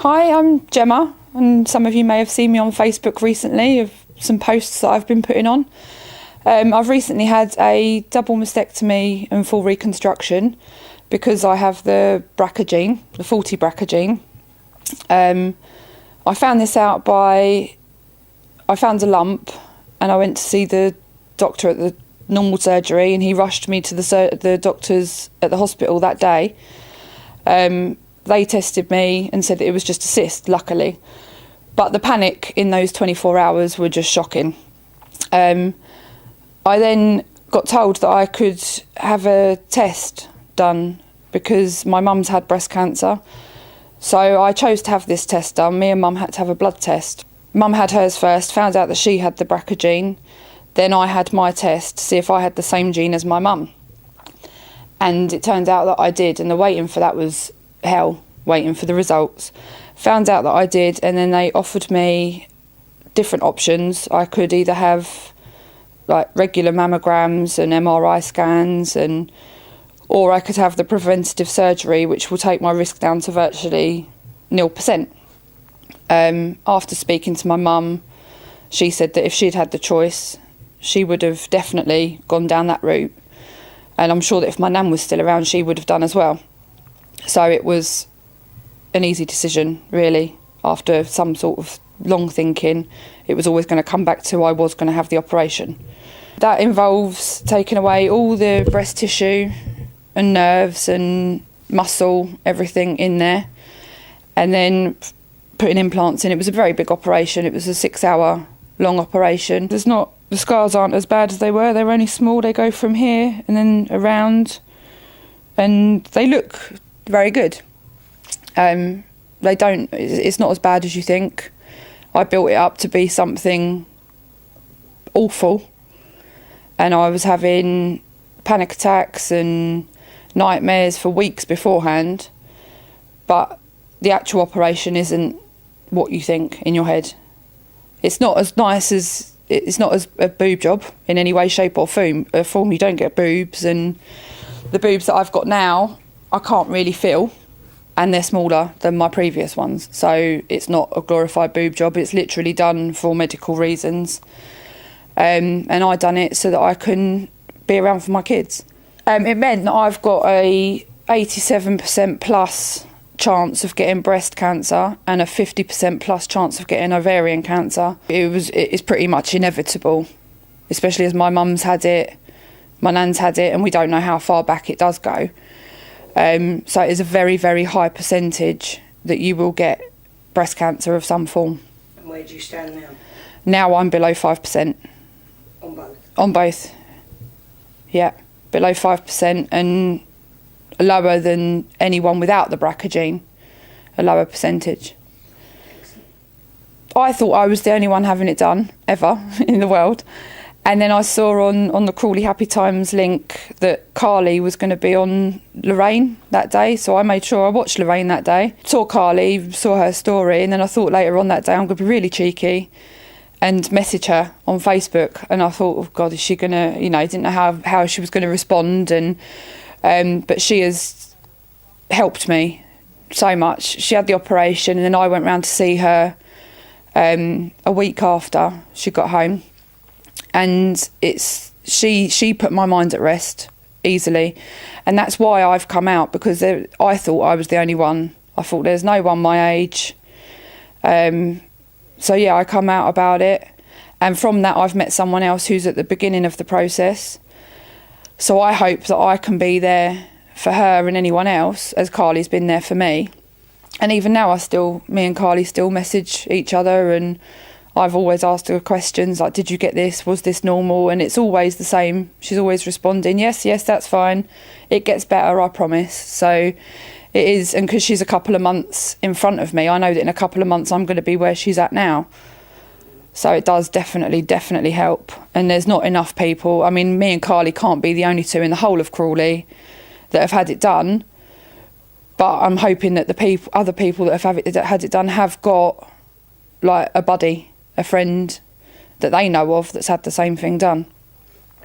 Hi, I'm Gemma, and some of you may have seen me on Facebook recently of some posts that I've been putting on. I've recently had a double mastectomy and full reconstruction because I have the BRCA gene, the faulty BRCA gene. I found this out I found a lump and I went to see the doctor at the normal surgery, and he rushed me to the doctors at the hospital that day. They tested me and said that it was just a cyst, luckily. But the panic in those 24 hours were just shocking. I then got told that I could have a test done because my mum's had breast cancer. So I chose to have this test done. Me and Mum had to have a blood test. Mum had hers first, found out that she had the BRCA gene. Then I had my test to see if I had the same gene as my mum. And it turned out that I did, and the waiting for that was hell, waiting for the results. Found out that I did, and then they offered me different options. I could either have like regular mammograms and MRI scans, or I could have the preventative surgery, which will take my risk down to virtually 0%. After speaking to my mum, she said that if she'd had the choice, she would have definitely gone down that route. And I'm sure that if my nan was still around, she would have done as well. So it was an easy decision, really. After some sort of long thinking, it was always going to come back to I was going to have the operation. That involves taking away all the breast tissue and nerves and muscle, everything in there, and then putting implants in. It was a very big operation. It was a 6-hour long operation. The scars aren't as bad as they were. They're only small. They go from here and then around, and they look very good. It's not as bad as you think. I built it up to be something awful, and I was having panic attacks and nightmares for weeks beforehand, but the actual operation isn't what you think in your head. It's not as a boob job in any way, shape or form. You don't get boobs, and the boobs that I've got now I can't really feel, and they're smaller than my previous ones. So it's not a glorified boob job. It's literally done for medical reasons, and I done it so that I can be around for my kids. It meant that I've got a 87% plus chance of getting breast cancer and a 50% plus chance of getting ovarian cancer. It's pretty much inevitable, especially as my mum's had it, my nan's had it, and we don't know how far back it does go. So it is a very, very high percentage that you will get breast cancer of some form. And where do you stand now? Now I'm below 5%. On both? On both, yeah, below 5%, and lower than anyone without the BRCA gene, a lower percentage. Excellent. I thought I was the only one having it done ever in the world, and then I saw on the Crawley Happy Times link that Carly was going to be on Lorraine that day, so I made sure I watched Lorraine that day, saw Carly, saw her story, and then I thought later on that day I'm going to be really cheeky and message her on Facebook. And I thought, oh God, is she going to, didn't know how she was going to respond, but she has helped me so much. She had the operation, and then I went round to see her a week after she got home, and she put my mind at rest easily, and that's why I've come out, because I thought I was the only one. I thought there's no one my age. So yeah, I come out about it, and from that I've met someone else who's at the beginning of the process. So I hope that I can be there for her and anyone else, as Carly's been there for me. And even now me and Carly still message each other, and I've always asked her questions like, did you get this? Was this normal? And it's always the same. She's always responding, yes, that's fine. It gets better, I promise. So it is, and because she's a couple of months in front of me, I know that in a couple of months I'm going to be where she's at now. So it does definitely help. And there's not enough people. I mean, me and Carly can't be the only two in the whole of Crawley that have had it done. But I'm hoping that other people that have had it done have got like a buddy, a friend that they know of that's had the same thing done.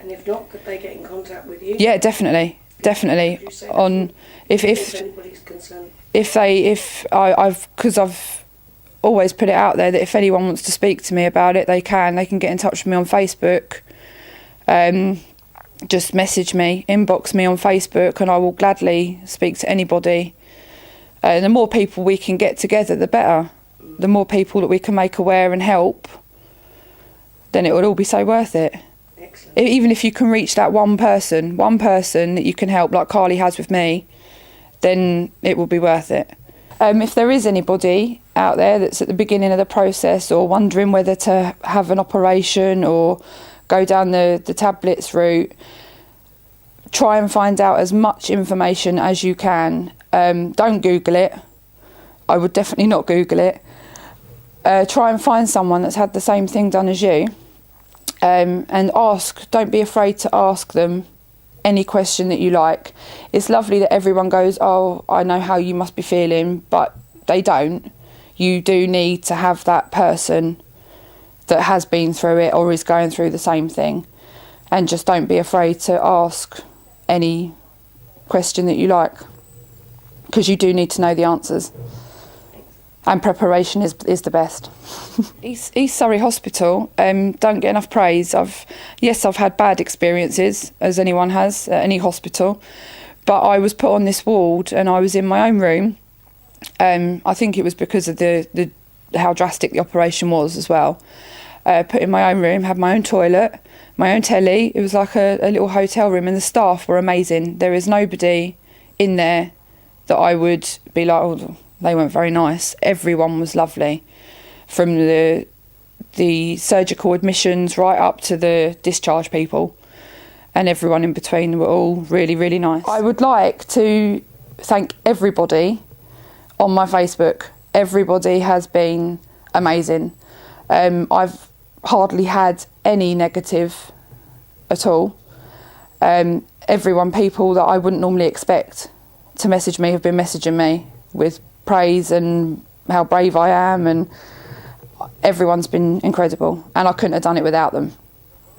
And if not, could they get in contact with you? Yeah, definitely. Definitely. Would you say On if if anybody's concerned? because I've always put it out there that if anyone wants to speak to me about it, they can get in touch with me on Facebook. Just message me, inbox me on Facebook, and I will gladly speak to anybody. The more people we can get together, the better. The more people that we can make aware and help, then it would all be so worth it. Excellent. Even if you can reach that one person that you can help, like Carly has with me, then it will be worth it. If there is anybody out there that's at the beginning of the process or wondering whether to have an operation or go down the tablets route, try and find out as much information as you can. Don't Google it. I would definitely not Google it. Try and find someone that's had the same thing done as you, and ask. Don't be afraid to ask them any question that you like. It's lovely that everyone goes, oh, I know how you must be feeling, but they don't. You do need to have that person that has been through it or is going through the same thing, and just don't be afraid to ask any question that you like, because you do need to know the answers, and preparation is the best. East Surrey Hospital don't get enough praise. I've had bad experiences, as anyone has at any hospital, but I was put on this ward and I was in my own room. I think it was because of the how drastic the operation was as well. Put in my own room, had my own toilet, my own telly. It was like a little hotel room, and the staff were amazing. There is nobody in there that I would be like, oh, they weren't very nice. Everyone was lovely, from the surgical admissions right up to the discharge people, and everyone in between were all really, really nice. I would like to thank everybody on my Facebook. Everybody has been amazing. I've hardly had any negative at all. People that I wouldn't normally expect to message me have been messaging me with praise and how brave I am, and everyone's been incredible, and I couldn't have done it without them.